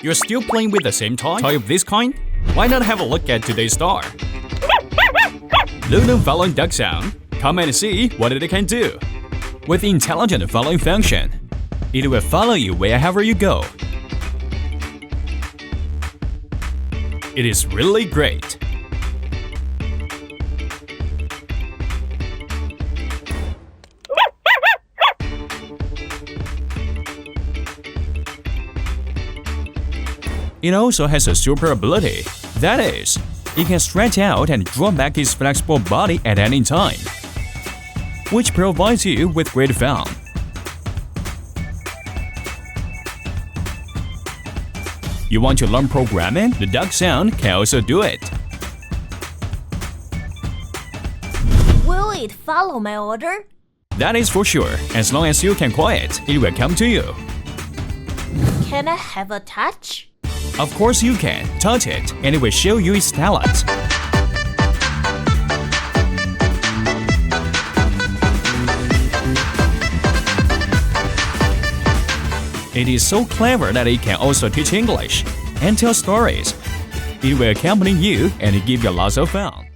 You're still playing with the same toy of this kind? Why not have a look at today's star? Learn the following duck sound. Come and see what it can do. With intelligent following function, it will follow you wherever you go. It is really great. It also has a super ability. That is, it can stretch out and draw back its flexible body at any time, which provides you with great fun. You want to learn programming? The duck sound can also do it. Will it follow my order? That is for sure. As long as you can call it, it will come to you. Can I have a touch? Of course you can. Touch it, and it will show you its talent. It is so clever that it can also teach English and tell stories. It will accompany you and give you lots of fun.